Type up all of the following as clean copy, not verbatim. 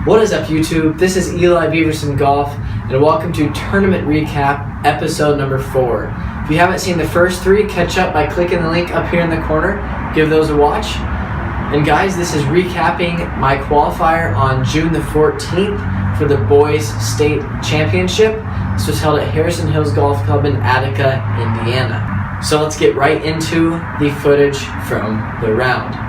What is up, YouTube? This is Eli Beaverson Golf, and welcome to Tournament Recap, episode number 4. If you haven't seen the first 3, catch up by clicking the link up here in the corner. Give those a watch. And guys, this is recapping my qualifier on June the 14th for the Boys State Championship. This was held at Harrison Hills Golf Club in Attica, Indiana. So let's get right into the footage from the round.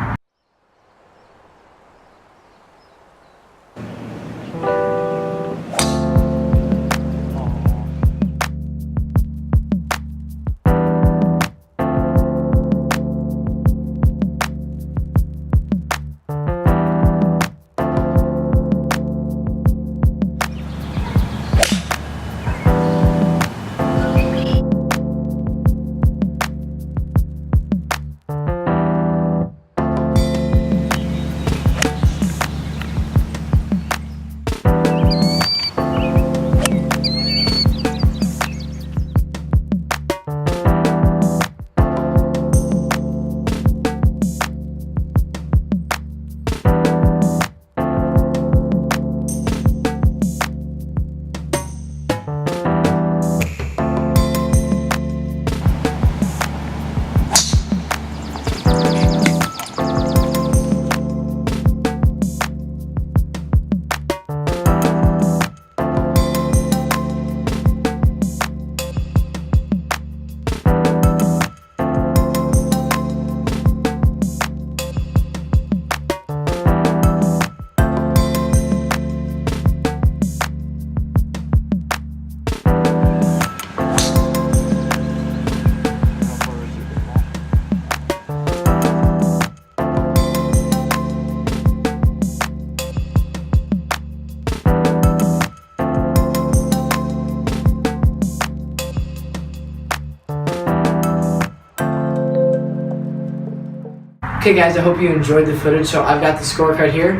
Okay guys, I hope you enjoyed the footage. So I've got the scorecard here.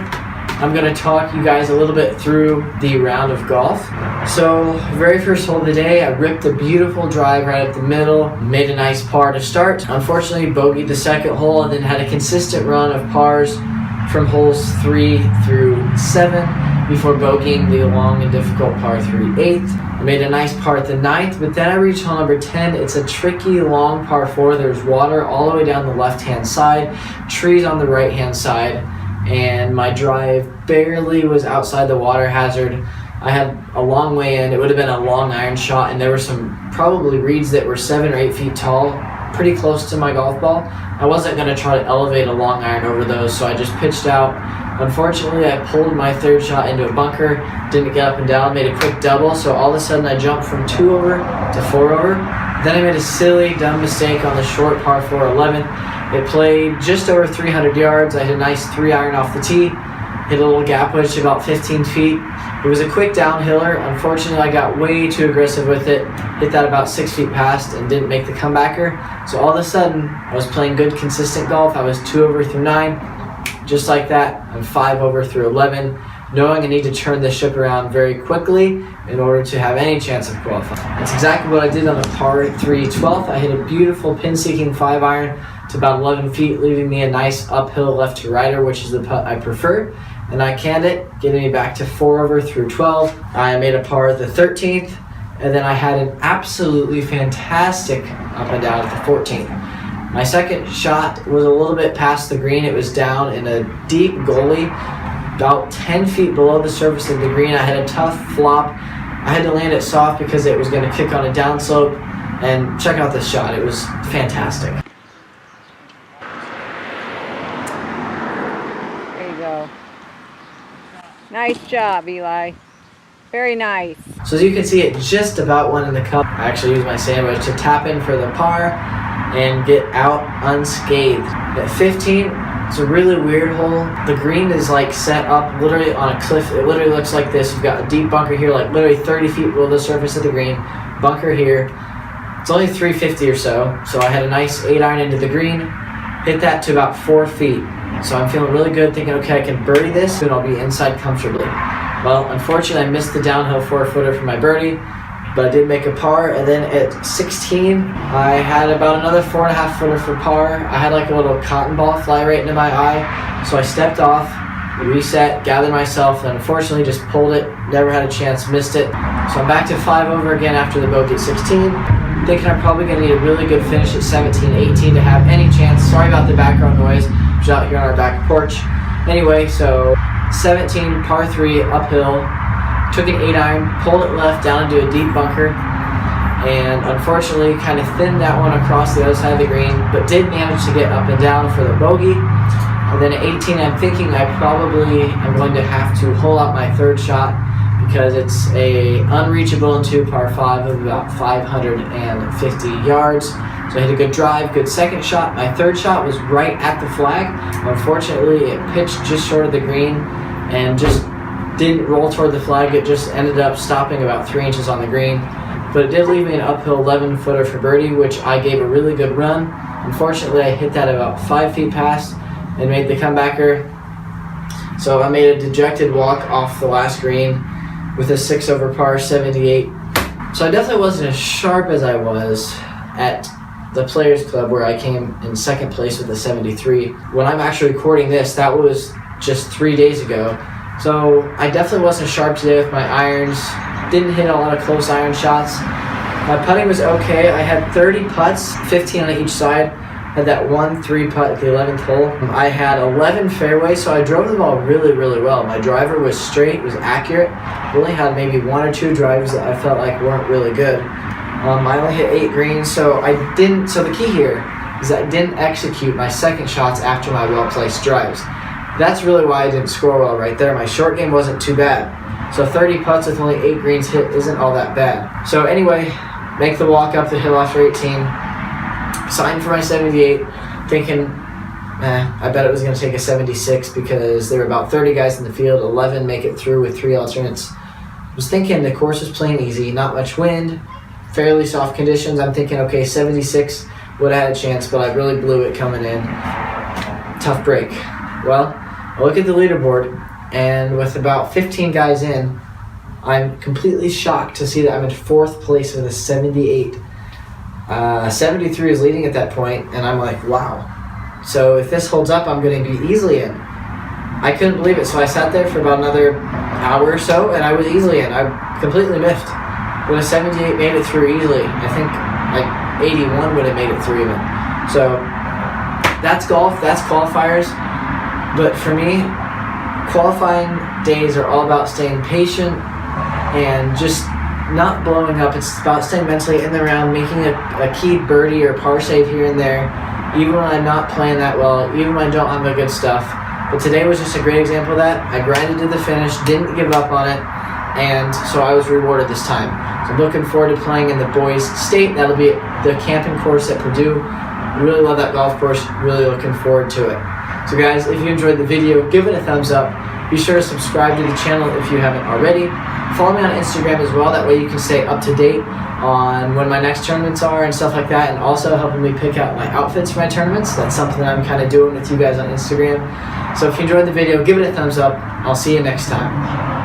I'm going to talk you guys a little bit through the round of golf. So very first hole of the day, I ripped a beautiful drive right up the middle, made a nice par to start. Unfortunately, bogeyed the second hole and then had a consistent run of pars from holes 3 through 7 before bogeying the long and difficult par 3 8th. I made a nice par at the 9th, but then I reached hole number 10. It's a tricky long par 4. There's water all the way down the left-hand side, trees on the right-hand side, and my drive barely was outside the water hazard. I had a long way in. It would have been a long iron shot, and there were some probably reeds that were 7 or 8 feet tall, pretty close to my golf ball. I wasn't going to try to elevate a long iron over those, so I just pitched out. Unfortunately, I pulled my third shot into a bunker, didn't get up and down, made a quick double, so all of a sudden I jumped from 2 over to 4 over. Then I made a silly, dumb mistake on the short par 4 11th. It played just over 300 yards. I had a nice 3-iron off the tee, hit a little gap wedge to about 15 feet. It was a quick downhiller. Unfortunately, I got way too aggressive with it, hit that about 6 feet past and didn't make the comebacker. So all of a sudden, I was playing good, consistent golf. I was 2 over through 9. Just like that, I'm 5 over through 11, knowing I need to turn this ship around very quickly in order to have any chance of qualifying. That's exactly what I did on the par 3 12th. I hit a beautiful pin-seeking 5-iron to about 11 feet, leaving me a nice uphill left-to-righter, which is the putt I prefer. And I canned it, getting me back to 4 over through 12. I made a par at the 13th, and then I had an absolutely fantastic up and down at the 14th. My second shot was a little bit past the green. It was down in a deep gully, about 10 feet below the surface of the green. I had a tough flop. I had to land it soft because it was going to kick on a downslope. And check out this shot. It was fantastic. There you go. Nice job, Eli. Very nice. So as you can see, it just about went in the cup. I actually used my sandwich to tap in for the par and get out unscathed. At 15, it's a really weird hole. The green is like set up literally on a cliff. It literally looks like this. You've got a deep bunker here, like literally 30 feet below the surface of the green. Bunker here. It's only 350 or so. So I had a nice 8-iron into the green. Hit that to about 4 feet. So I'm feeling really good, thinking, okay, I can birdie this and I'll be inside comfortably. Well, unfortunately, I missed the downhill 4-footer for my birdie. but I did make a par. And then at 16, I had about another 4.5 footer for par. I had like a little cotton ball fly right into my eye, so I stepped off, reset, gathered myself, and unfortunately just pulled it, never had a chance, missed it. So I'm back to 5 over again after the bogey at 16. Thinking I'm probably going to need a really good finish at 17, 18 to have any chance. Sorry about the background noise, which is out here on our back porch. Anyway, so 17, par 3, uphill, took an 8-iron, pulled it left down into a deep bunker, and unfortunately kind of thinned that one across the other side of the green, but did manage to get up and down for the bogey. And then at 18, I'm thinking I probably am going to have to hole out my third shot because it's a unreachable into par 5 of about 550 yards. So I hit a good drive, good second shot. My third shot was right at the flag. Unfortunately, it pitched just short of the green and just didn't roll toward the flag. It just ended up stopping about 3 inches on the green. But it did leave me an uphill 11-footer for birdie, which I gave a really good run. Unfortunately, I hit that about 5 feet past and made the comebacker. So I made a dejected walk off the last green with a 6 over par 78. So I definitely wasn't as sharp as I was at the Players Club where I came in second place with a 73. When I'm actually recording this, that was just 3 days ago. So I definitely wasn't sharp today with my irons. Didn't hit a lot of close iron shots. My putting was okay. I had 30 putts, 15 on each side. Had that 1-3 putt at the 11th hole. I had 11 fairways, so I drove the ball really, really well. My driver was straight, was accurate. I only had maybe 1 or 2 drives that I felt like weren't really good. I only hit 8 greens, so the key here is that I didn't execute my second shots after my well-placed drives. That's really why I didn't score well right there. My short game wasn't too bad. So 30 putts with only 8 greens hit isn't all that bad. So anyway, make the walk up the hill after 18. Signed for my 78, thinking, I bet it was going to take a 76 because there were about 30 guys in the field, 11 make it through with 3 alternates. Was thinking the course was playing easy, not much wind, fairly soft conditions. I'm thinking, okay, 76 would have had a chance, but I really blew it coming in. Tough break. Well, I look at the leaderboard, and with about 15 guys in, I'm completely shocked to see that I'm in 4th place with a 78. 73 is leading at that point, and I'm like, wow. So if this holds up, I'm going to be easily in. I couldn't believe it, so I sat there for about another hour or so, and I was easily in. I completely miffed. But a 78 made it through easily. I think like 81 would have made it through even. So that's golf, that's qualifiers. But for me, qualifying days are all about staying patient and just not blowing up. It's about staying mentally in the round, making a key birdie or par save here and there, even when I'm not playing that well, even when I don't have the good stuff. But today was just a great example of that. I grinded to the finish, didn't give up on it, and so I was rewarded this time. So I'm looking forward to playing in the boys' state. That'll be the camping course at Purdue. I really love that golf course, really looking forward to it. So guys, if you enjoyed the video, give it a thumbs up. Be sure to subscribe to the channel if you haven't already. Follow me on Instagram as well, that way you can stay up to date on when my next tournaments are and stuff like that, and also helping me pick out my outfits for my tournaments. That's something that I'm kind of doing with you guys on Instagram. So if you enjoyed the video, give it a thumbs up. I'll see you next time.